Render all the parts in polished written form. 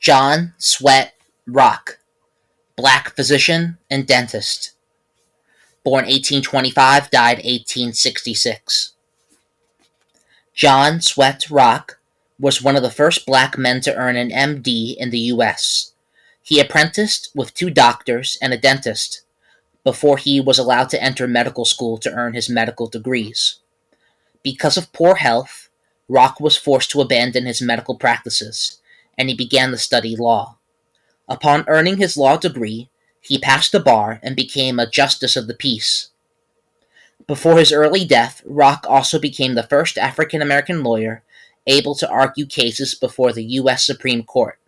John Swett Rock, black physician and dentist. Born 1825, died 1866. John Swett Rock was one of the first black men to earn an M.D. in the U.S. He apprenticed with two doctors and a dentist before he was allowed to enter medical school to earn his medical degrees. Because of poor health, Rock was forced to abandon his medical practices, and he began to study law. Upon earning his law degree, he passed the bar and became a justice of the peace. Before his early death, Rock also became the first African-American lawyer able to argue cases before the U.S. Supreme Court.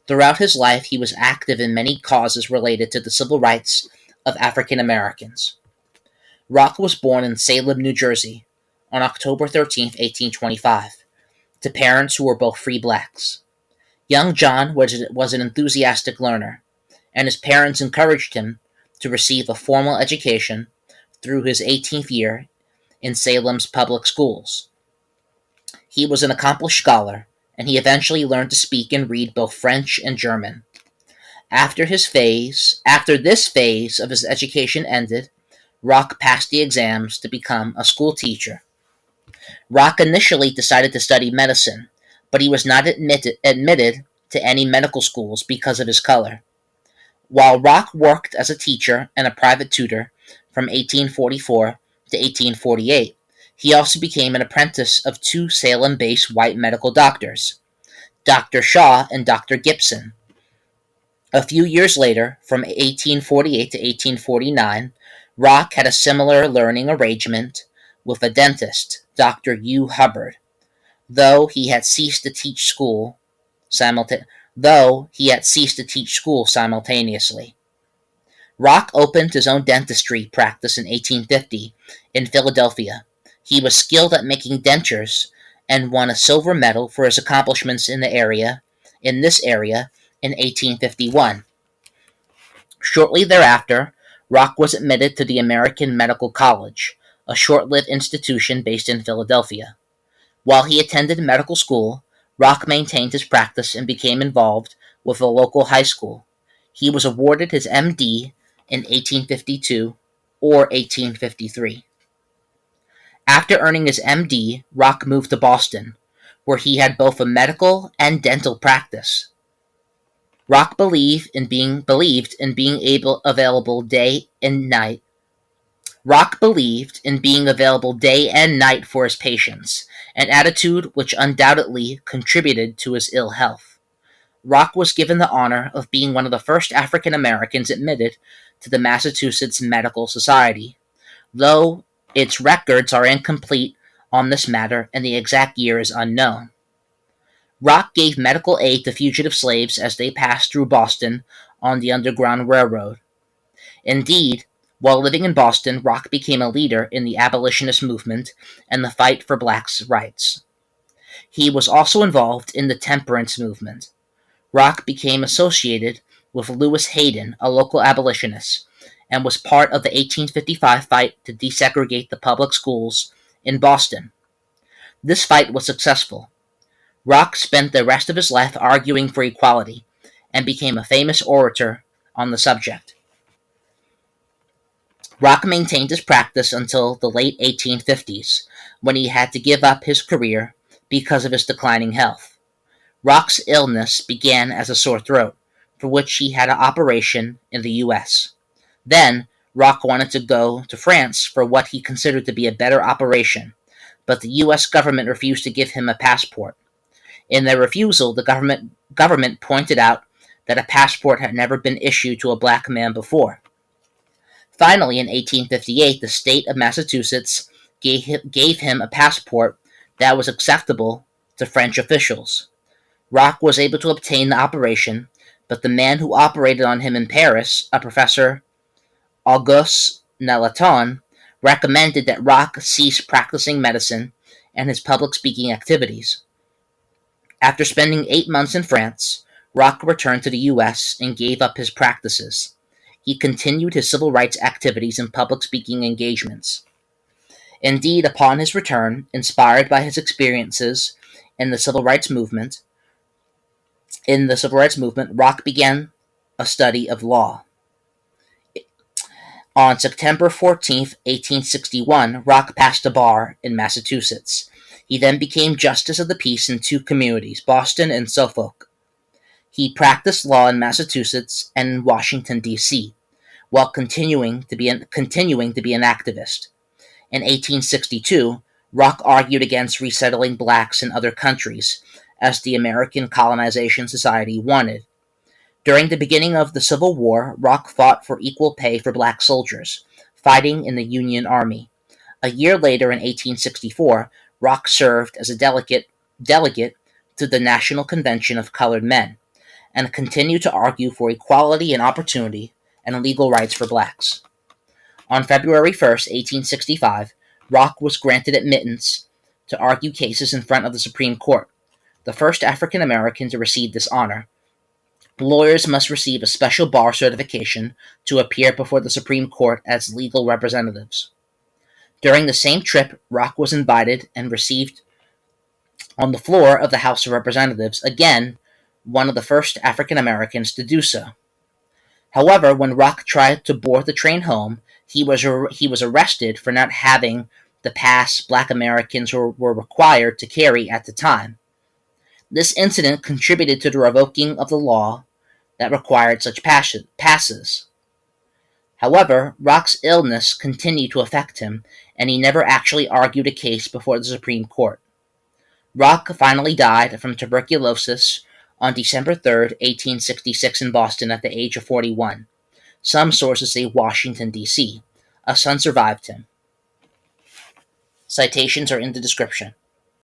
Throughout his life, he was active in many causes related to the civil rights of African Americans. Rock was born in Salem, New Jersey, on October 13, 1825, to parents who were both free blacks. Young John was an enthusiastic learner, and his parents encouraged him to receive a formal education through his 18th year in Salem's public schools. He was an accomplished scholar, and he eventually learned to speak and read both French and German. After this phase of his education ended, Rock passed the exams to become a school teacher. Rock initially decided to study medicine, but he was not admitted to any medical schools because of his color. While Rock worked as a teacher and a private tutor from 1844 to 1848, he also became an apprentice of two Salem-based white medical doctors, Dr. Shaw and Dr. Gibson. A few years later, from 1848 to 1849, Rock had a similar learning arrangement with a dentist, Dr. U. Hubbard, though he had ceased to teach school simultaneously. Rock opened his own dentistry practice in 1850 in Philadelphia. He was skilled at making dentures and won a silver medal for his accomplishments in this area in 1851. Shortly thereafter, Rock was admitted to the American Medical College, a short-lived institution based in Philadelphia. While he attended medical school, Rock maintained his practice and became involved with a local high school. He was awarded his M.D. in 1852 or 1853. After earning his M.D., Rock moved to Boston, where he had both a medical and dental practice. Rock believed in being available day and night. Rock believed in being available day and night for his patients, an attitude which undoubtedly contributed to his ill health. Rock was given the honor of being one of the first African Americans admitted to the Massachusetts Medical Society, though its records are incomplete on this matter and the exact year is unknown. Rock gave medical aid to fugitive slaves as they passed through Boston on the Underground Railroad. Indeed, while living in Boston, Rock became a leader in the abolitionist movement and the fight for blacks' rights. He was also involved in the temperance movement. Rock became associated with Lewis Hayden, a local abolitionist, and was part of the 1855 fight to desegregate the public schools in Boston. This fight was successful. Rock spent the rest of his life arguing for equality and became a famous orator on the subject. Rock maintained his practice until the late 1850s, when he had to give up his career because of his declining health. Rock's illness began as a sore throat, for which he had an operation in the U.S. Then, Rock wanted to go to France for what he considered to be a better operation, but the U.S. government refused to give him a passport. In their refusal, the government pointed out that a passport had never been issued to a black man before. Finally, in 1858, the state of Massachusetts gave him a passport that was acceptable to French officials. Rock was able to obtain the operation, but the man who operated on him in Paris, a Professor Auguste Nelaton, recommended that Rock cease practicing medicine and his public speaking activities. After spending 8 months in France, Rock returned to the U.S. and gave up his practices. He continued his civil rights activities and public speaking engagements. Indeed, upon his return, inspired by his experiences in the civil rights movement, In the civil rights movement, Rock began a study of law. On September 14th, 1861, Rock passed the bar in Massachusetts. He then became Justice of the Peace in two communities, Boston and Suffolk. He practiced law in Massachusetts and in Washington, D.C., while continuing to be an activist. In 1862, Rock argued against resettling blacks in other countries, as the American Colonization Society wanted. During the beginning of the Civil War, Rock fought for equal pay for black soldiers, fighting in the Union Army. A year later, in 1864, Rock served as a delegate to the National Convention of Colored Men, and continued to argue for equality and opportunity and legal rights for blacks. On February 1st, 1865, Rock was granted admittance to argue cases in front of the Supreme Court, the first African American to receive this honor. Lawyers must receive a special bar certification to appear before the Supreme Court as legal representatives. During the same trip, Rock was invited and received on the floor of the House of Representatives, again, one of the first African Americans to do so. However, when Rock tried to board the train home, he was arrested for not having the pass black Americans were required to carry at the time. This incident contributed to the revoking of the law that required such passes. However, Rock's illness continued to affect him, and he never actually argued a case before the Supreme Court. Rock finally died from tuberculosis on December 3rd, 1866 in Boston at the age of 41. Some sources say Washington, D.C. A son survived him. Citations are in the description.